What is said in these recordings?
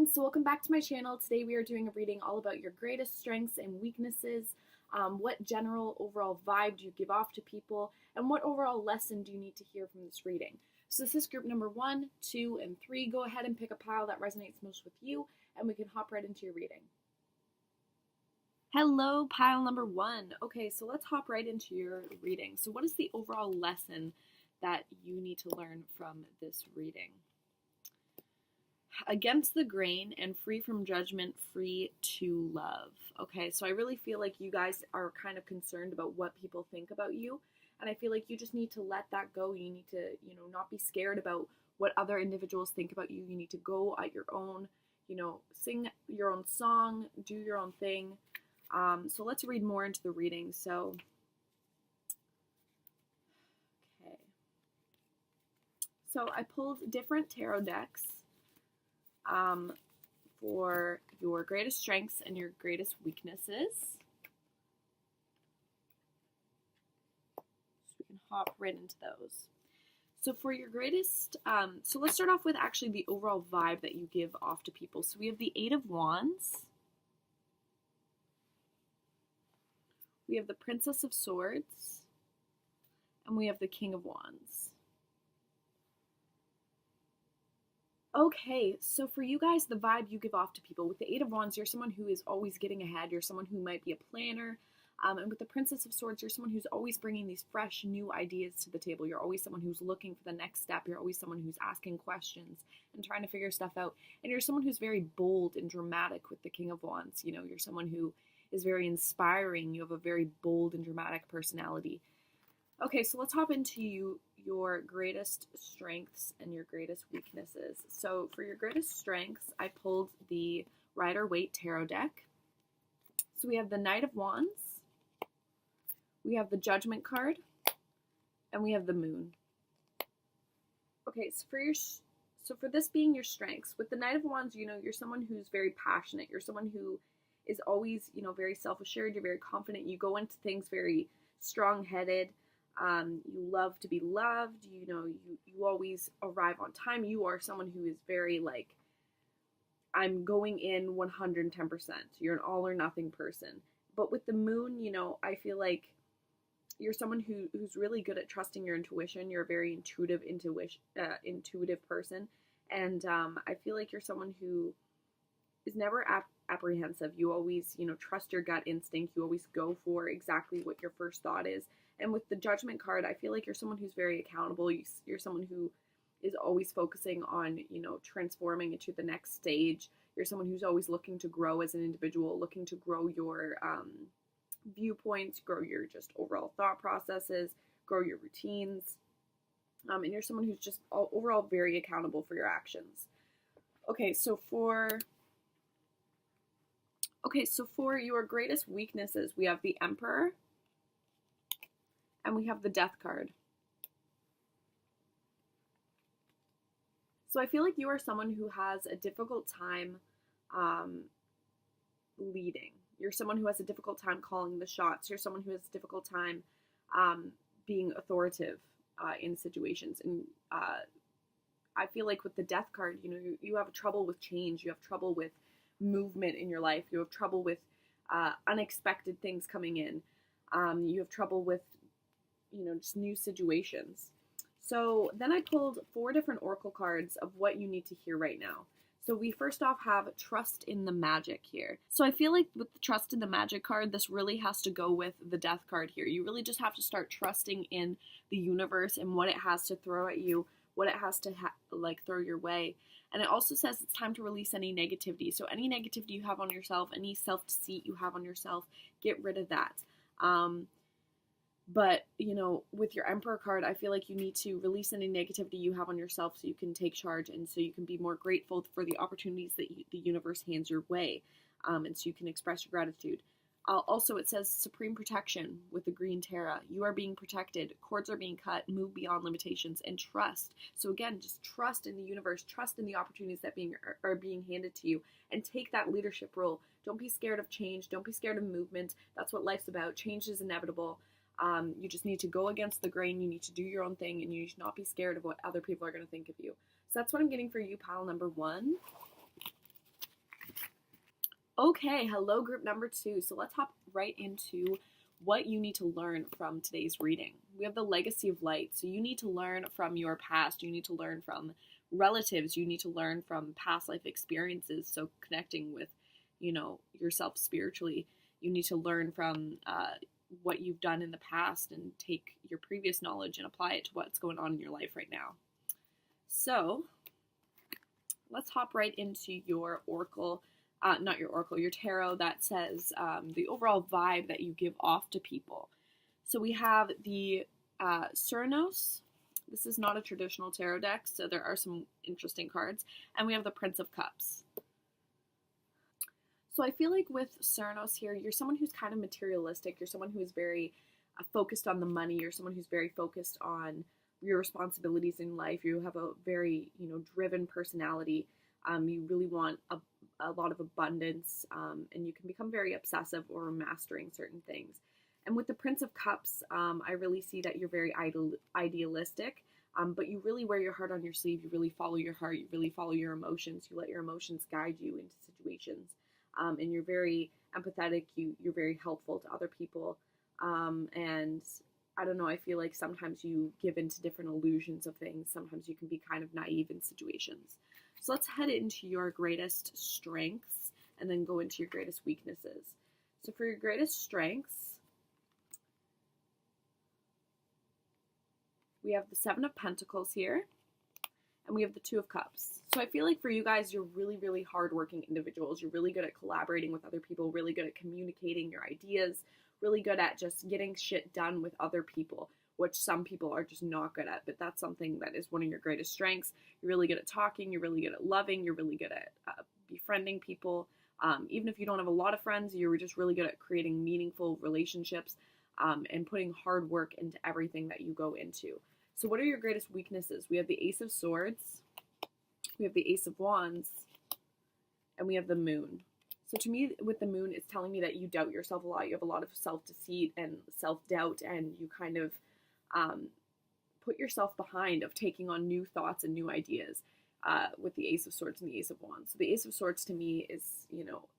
everyone, so welcome back to my channel. Today we are doing a reading all about your greatest strengths and weaknesses, what general overall vibe do you give off to people, and what overall lesson do you need to hear from this reading. So this is group number 1, 2, and 3. Go ahead and pick a pile that resonates most with you, and we can hop right into your reading. Hello, pile number 1. Okay, so let's hop right into your reading. So what is the overall lesson that you need to learn from this reading? Against the grain and free from judgment, free to love. Okay, so I really feel like you guys are kind of concerned about what people think about you, and I feel like you just need to let that go. You need to, not be scared about what other individuals think about you. You need to go at your own, sing your own song, do your own thing. So let's read more into the reading. So, okay. So I pulled different tarot decks for your greatest strengths and your greatest weaknesses. So we can hop right into those. So for your greatest, so let's start off with actually the overall vibe that you give off to people. So we have the 8 of Wands. We have the Princess of Swords. And we have the King of Wands. Okay, so for you guys, the vibe you give off to people, with the 8 of Wands, you're someone who is always getting ahead. You're someone who might be a planner. And with the Princess of Swords, you're someone who's always bringing these fresh, new ideas to the table. You're always someone who's looking for the next step. You're always someone who's asking questions and trying to figure stuff out. And you're someone who's very bold and dramatic with the King of Wands. You're someone who is very inspiring. You have a very bold and dramatic personality. Okay, so let's hop into your greatest strengths and your greatest weaknesses. So for your greatest strengths, I pulled the Rider-Waite Tarot deck. So we have the Knight of Wands, we have the Judgment card, and we have the Moon. Okay, so for this being your strengths, with the Knight of Wands, you're someone who's very passionate. You're someone who is always, very self-assured. You're very confident. You go into things very strong-headed. You love to be loved. You always arrive on time. You are someone who is very I'm going in 110%. You're an all or nothing person. But with the Moon, I feel like you're someone who's really good at trusting your intuition. You're a very intuitive person. And I feel like you're someone who is never apprehensive. You always, trust your gut instinct. You always go for exactly what your first thought is. And with the Judgment card, I feel like you're someone who's very accountable. You're someone who is always focusing on, transforming into the next stage. You're someone who's always looking to grow as an individual, looking to grow your viewpoints, grow your just overall thought processes, grow your routines. And you're someone who's just overall very accountable for your actions. Okay, so for your greatest weaknesses, we have the Emperor, and we have the Death card. So I feel like you are someone who has a difficult time leading. You're someone who has a difficult time calling the shots. You're someone who has a difficult time being authoritative in situations. And I feel like with the Death card, you have trouble with change. You have trouble with movement in your life. You have trouble with unexpected things coming in. You have trouble with just new situations. So then I pulled 4 different oracle cards of what you need to hear right now. So we first off have Trust in the Magic here. So I feel like with the Trust in the Magic card, this really has to go with the Death card here. You really just have to start trusting in the universe and what it has to throw at you, what it has to throw your way. And it also says it's time to release any negativity. So any negativity you have on yourself, any self-deceit you have on yourself, get rid of that. But, with your Emperor card, I feel like you need to release any negativity you have on yourself so you can take charge and so you can be more grateful for the opportunities that the universe hands your way, and so you can express your gratitude. Also, it says Supreme Protection with the Green Terra. You are being protected. Cords are being cut. Move beyond limitations and trust. So again, just trust in the universe. Trust in the opportunities that are being handed to you, and take that leadership role. Don't be scared of change. Don't be scared of movement. That's what life's about. Change is inevitable. You just need to go against the grain. You need to do your own thing, and you should not be scared of what other people are going to think of you. So that's what I'm getting for you, pile number 1. Okay, hello group number 2. So let's hop right into what you need to learn from today's reading. We have the legacy of light. So you need to learn from your past. You need to learn from relatives. You need to learn from past life experiences. So connecting with, yourself spiritually. You need to learn from what you've done in the past and take your previous knowledge and apply it to what's going on in your life right now. So let's hop right into your oracle. Not your oracle, your tarot that says the overall vibe that you give off to people. So we have the Cernos. This is not a traditional tarot deck, so there are some interesting cards. And we have the Prince of Cups. So I feel like with Cernos here, you're someone who's kind of materialistic. You're someone who is very focused on the money. You're someone who's very focused on your responsibilities in life. You have a very, driven personality. You really want a lot of abundance, and you can become very obsessive or mastering certain things. And with the Prince of Cups, I really see that you're very idealistic, but you really wear your heart on your sleeve. You really follow your heart. You really follow your emotions. You let your emotions guide you into situations, and you're very empathetic. You're very helpful to other people, and I don't know, I feel like sometimes you give into different illusions of things. Sometimes you can be kind of naive in situations. So let's head into your greatest strengths and then go into your greatest weaknesses. So for your greatest strengths, we have the Seven of Pentacles here, and we have the Two of Cups. So I feel like for you guys, you're really, really hardworking individuals. You're really good at collaborating with other people, really good at communicating your ideas, really good at just getting shit done with other people, which some people are just not good at, but that's something that is one of your greatest strengths. You're really good at talking, you're really good at loving, you're really good at befriending people. Even if you don't have a lot of friends, you're just really good at creating meaningful relationships and putting hard work into everything that you go into. So what are your greatest weaknesses? We have the Ace of Swords, we have the Ace of Wands, and we have the Moon. So to me, with the Moon, it's telling me that you doubt yourself a lot. You have a lot of self-deceit and self-doubt, and you kind of put yourself behind of taking on new thoughts and new ideas with the Ace of Swords and the Ace of Wands. So the Ace of Swords to me is,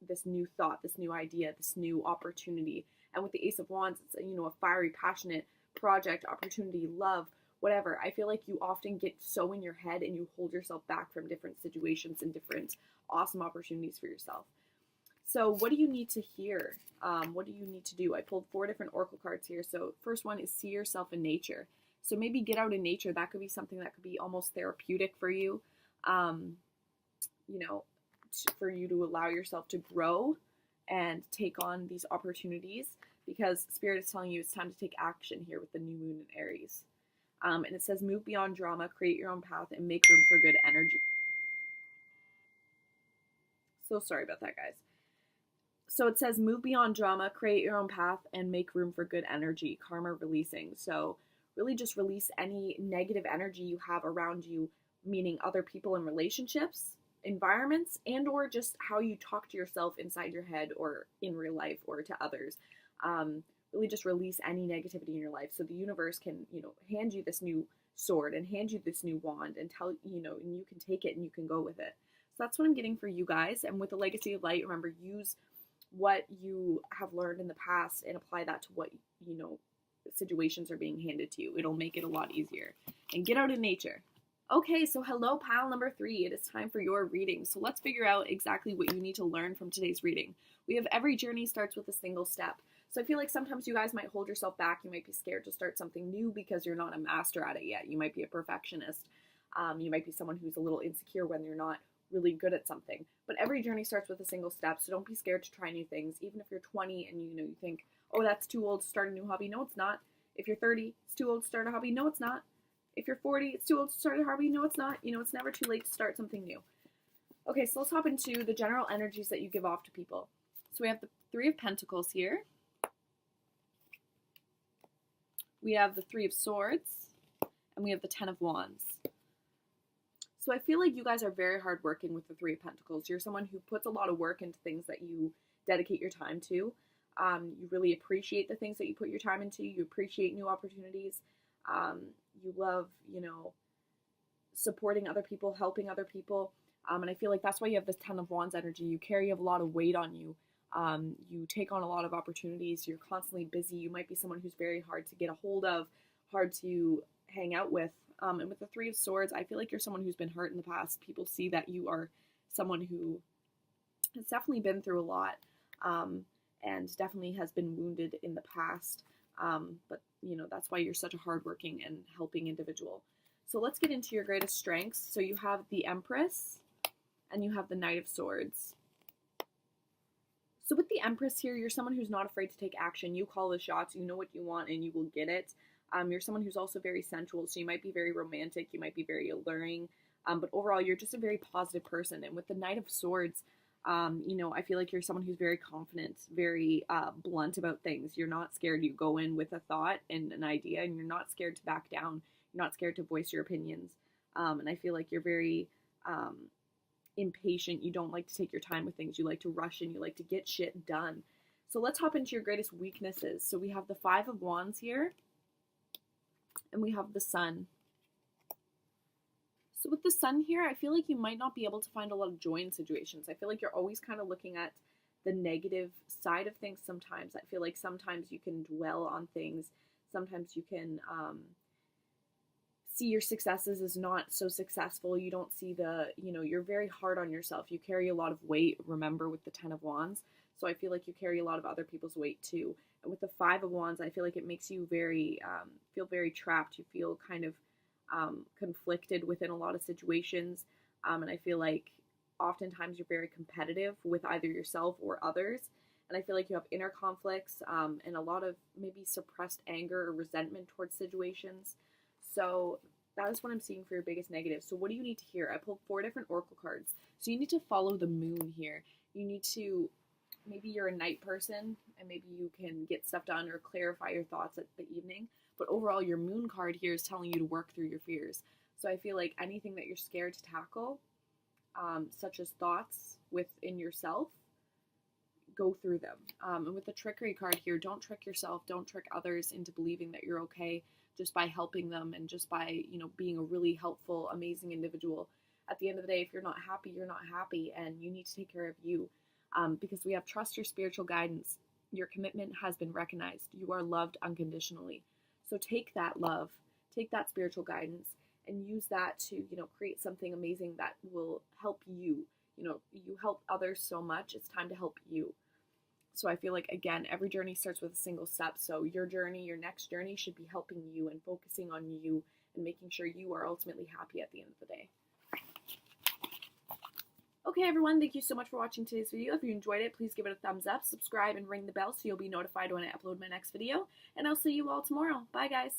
this new thought, this new idea, this new opportunity. And with the Ace of Wands, it's, a fiery, passionate project, opportunity, love, whatever. I feel like you often get so in your head and you hold yourself back from different situations and different awesome opportunities for yourself. So what do you need to hear? What do you need to do? I pulled 4 different oracle cards here. So first one is see yourself in nature. So maybe get out in nature. That could be something that could be almost therapeutic for you, for you to allow yourself to grow and take on these opportunities, because Spirit is telling you it's time to take action here with the new moon in Aries. And it says move beyond drama, create your own path, and make room for good energy. So sorry about that, guys. So it says move beyond drama, create your own path, and make room for good energy, karma releasing. So really just release any negative energy you have around you, meaning other people and relationships, environments, and or just how you talk to yourself inside your head or in real life or to others. Really just release any negativity in your life so the universe can, hand you this new sword and hand you this new wand and tell, and you can take it and you can go with it. So that's what I'm getting for you guys. And with the Legacy of Light, remember, use what you have learned in the past and apply that to what, situations are being handed to you. It'll make it a lot easier. And get out in nature. Okay, so hello, pile number 3. It is time for your reading. So let's figure out exactly what you need to learn from today's reading. We have every journey starts with a single step. So I feel like sometimes you guys might hold yourself back. You might be scared to start something new because you're not a master at it yet. You might be a perfectionist. You might be someone who's a little insecure when you're not really good at something. But every journey starts with a single step, so don't be scared to try new things. Even if you're 20 and you think, oh, that's too old to start a new hobby. No, it's not. If you're 30, it's too old to start a hobby. No, it's not. If you're 40, it's too old to start a hobby. No, it's not. It's never too late to start something new. Okay, so let's hop into the general energies that you give off to people. So we have the 3 of Pentacles here. We have the 3 of Swords, and we have the 10 of Wands. So I feel like you guys are very hardworking with the 3 of Pentacles. You're someone who puts a lot of work into things that you dedicate your time to. You really appreciate the things that you put your time into. You appreciate new opportunities. You love, supporting other people, helping other people. And I feel like that's why you have this Ten of Wands energy. You carry a lot of weight on you. You take on a lot of opportunities. You're constantly busy. You might be someone who's very hard to get a hold of, hard to hang out with. And with the Three of Swords, I feel like you're someone who's been hurt in the past. People see that you are someone who has definitely been through a lot, and definitely has been wounded in the past. But, you know, that's why you're such a hardworking and helping individual. So let's get into your greatest strengths. So you have the Empress and you have the Knight of Swords. So with the Empress here, you're someone who's not afraid to take action. You call the shots, you know what you want, and you will get it. You're someone who's also very sensual, so you might be very romantic, you might be very alluring, but overall, you're just a very positive person. And with the Knight of Swords, you know, I feel like you're someone who's very confident, very blunt about things. You're not scared. You go in with a thought and an idea, and you're not scared to back down. You're not scared to voice your opinions. And I feel like you're very impatient. You don't like to take your time with things. You like to rush and you like to get shit done. So let's hop into your greatest weaknesses. So we have the Five of Wands here, and we have the Sun. So with the Sun here, I feel like you might not be able to find a lot of joy in situations. I feel like you're always kind of looking at the negative side of things sometimes. I feel like sometimes you can dwell on things. Sometimes you can see your successes as not so successful. You don't see you're very hard on yourself. You carry a lot of weight, remember, with the Ten of Wands. So I feel like you carry a lot of other people's weight too. And with the Five of Wands, I feel like it makes you feel very trapped. You feel kind of conflicted within a lot of situations. And I feel like oftentimes you're very competitive with either yourself or others. And I feel like you have inner conflicts and a lot of maybe suppressed anger or resentment towards situations. So that is what I'm seeing for your biggest negative. So what do you need to hear? I pulled 4 different oracle cards. So you need to follow the moon here. You need to, maybe you're a night person and maybe you can get stuff done or clarify your thoughts at the evening. But overall, your moon card here is telling you to work through your fears. So I feel like anything that you're scared to tackle, such as thoughts within yourself, go through them. And with the trickery card here, don't trick yourself, don't trick others into believing that you're okay just by helping them and just by, being a really helpful, amazing individual. At the end of the day, if you're not happy, you're not happy, and you need to take care of you. Because we have trust your spiritual guidance. Your commitment has been recognized. You are loved unconditionally. So take that love, take that spiritual guidance, and use that to, create something amazing that will help you. You help others so much. It's time to help you. So I feel like, again, every journey starts with a single step. So your journey, your next journey should be helping you and focusing on you and making sure you are ultimately happy at the end of the day. Okay, everyone, thank you so much for watching today's video. If you enjoyed it, please give it a thumbs up, subscribe, and ring the bell so you'll be notified when I upload my next video. And I'll see you all tomorrow. Bye, guys.